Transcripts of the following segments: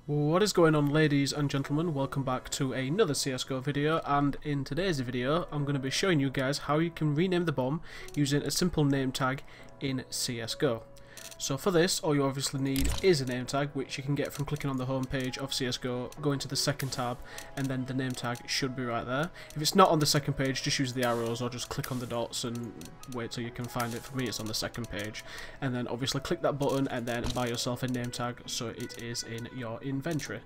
What is going on, ladies and gentlemen? Welcome back to another CSGO video, and in today's video I'm going to be showing you guys how you can rename the bomb using a simple name tag in CSGO. So for this, all you obviously need is a name tag, which you can get from clicking on the home page of CSGO, going to the second tab, and then the name tag should be right there. If it's not on the second page, just use the arrows or just click on the dots and wait till you can find it. For me, it's on the second page. And then obviously click that button and then buy yourself a name tag so it is in your inventory.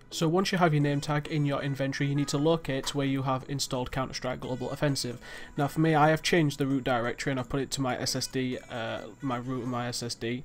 So once you have your name tag in your inventory, you need to locate where you have installed Counter-Strike Global Offensive. Now for me, I have changed the root directory and I've put it to my SSD, my root of my SSD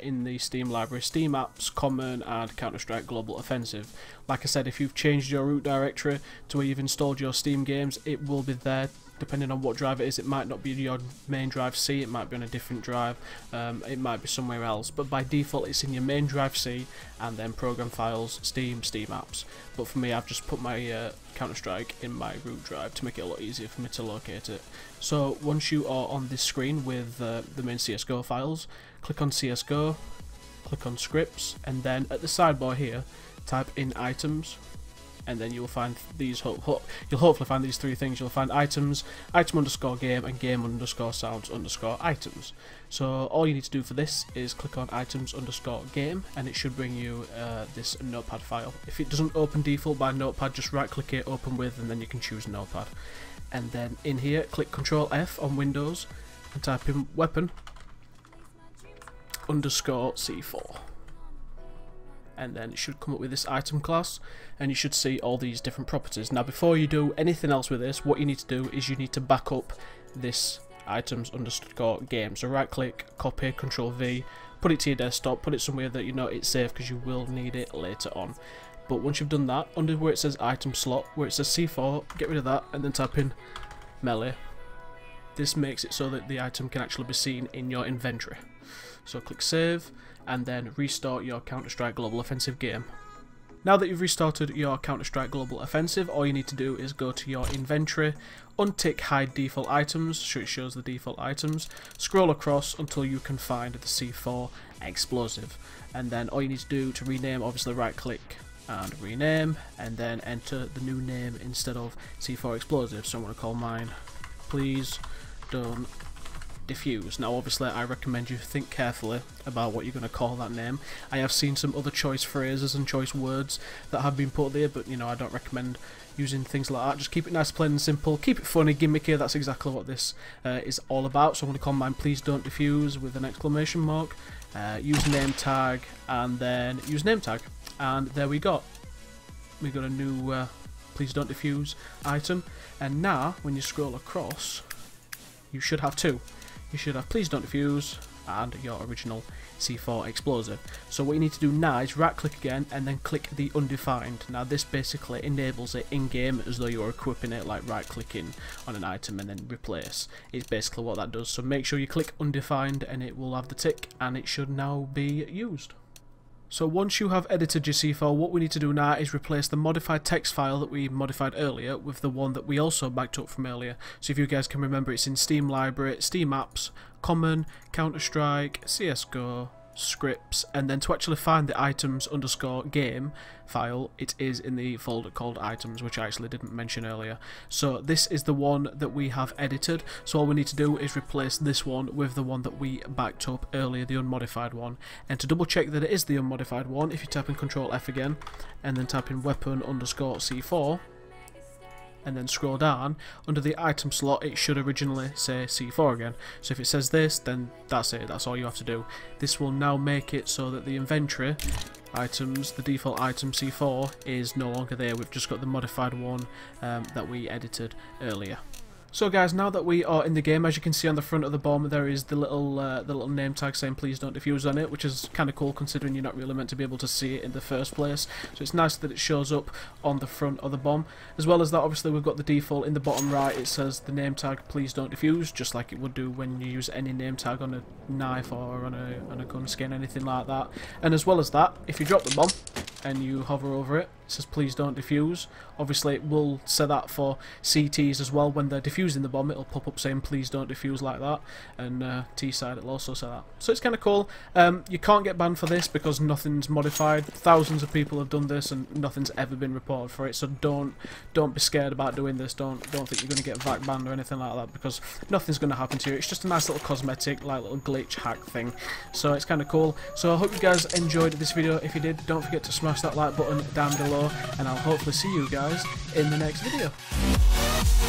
in the Steam library, Steam Apps, Common and Counter-Strike Global Offensive. Like I said, if you've changed your root directory to where you've installed your Steam games, it will be there. Depending on what drive it is, it might not be your main drive C, it might be on a different drive, it might be somewhere else, but by default it's in your main drive C and then program files, Steam Apps. But for me, I've just put my Counter-Strike in my root drive to make it a lot easier for me to locate it. So once you are on this screen with the main CSGO files, click on CSGO, click on scripts, and then at the sidebar here type in items. And then you will find these. You'll hopefully find these three things. You'll find items, item_game, and game_sounds_items. So all you need to do for this is click on items_game, and it should bring you this notepad file. If it doesn't open default by notepad, just right click it, open with, and then you can choose notepad. And then in here, click Control F on Windows and type in weapon_C4. And then it should come up with this item class, and you should see all these different properties. Now before you do anything else with this, what you need to do is you need to back up this items_game. So right click, copy, Control V, put it to your desktop, put it somewhere that you know it's safe because you will need it later on. But once you've done that, under where it says item slot, where it says C4, get rid of that and then type in melee. This makes it so that the item can actually be seen in your inventory. So click save and then restart your Counter-Strike Global Offensive game. Now that you've restarted your Counter-Strike Global Offensive, all you need to do is go to your inventory, untick hide default items so it shows the default items, scroll across until you can find the C4 explosive, and then all you need to do to rename, obviously right click and rename, and then enter the new name instead of C4 explosive. So I'm going to call mine Please Don't Diffuse. Now obviously I recommend you think carefully about what you're going to call that name. I have seen some other choice phrases and choice words that have been put there, but you know, I don't recommend using things like that. Just keep it nice, plain and simple, keep it funny, gimmicky. That's exactly what this is all about. So I'm going to call mine Please Don't Diffuse with an exclamation mark, use name tag, and then use name tag, and there we got a new Please Don't Diffuse item. And now when you scroll across, you should have two. You should have Please Don't Diffuse and your original C4 explosive. So what you need to do now is right click again and then click the undefined. Now this basically enables it in game as though you are equipping it, like right clicking on an item and then replace. It's basically what that does. So make sure you click undefined and it will have the tick and it should now be used. So once you have edited your C4, what we need to do now is replace the modified text file that we modified earlier with the one that we also backed up from earlier. So if you guys can remember, it's in Steam Library, Steam Apps, Common, Counter-Strike, CSGO, scripts, and then to actually find the items_game file, it is in the folder called items, which I actually didn't mention earlier. So this is the one that we have edited, so all we need to do is replace this one with the one that we backed up earlier, the unmodified one. And to double check that it is the unmodified one, if you type in Control F again and then type in weapon_C4 and then scroll down, under the item slot it should originally say C4 again. So if it says this, then that's it, that's all you have to do. This will now make it so that the inventory items, the default item C4, is no longer there. We've just got the modified one that we edited earlier. So guys, now that we are in the game, as you can see on the front of the bomb, there is the little name tag saying Please Don't Diffuse on it, which is kind of cool considering you're not really meant to be able to see it in the first place. So it's nice that it shows up on the front of the bomb. As well as that, obviously we've got the default in the bottom right. It says the name tag Please Don't Diffuse, just like it would do when you use any name tag on a knife or on a gun skin, anything like that. And as well as that, if you drop the bomb and you hover over it, says please don't defuse. Obviously it will set that for CTs as well. When they're defusing the bomb, it'll pop up saying please don't defuse like that, and T side it'll also say that. So it's kind of cool. You can't get banned for this because nothing's modified. Thousands of people have done this and nothing's ever been reported for it, so don't be scared about doing this. Don't think you're going to get VAC banned or anything like that, because nothing's going to happen to you. It's just a nice little cosmetic, like little glitch hack thing, so it's kind of cool. So I hope you guys enjoyed this video. If you did, don't forget to smash that like button down below, and I'll hopefully see you guys in the next video.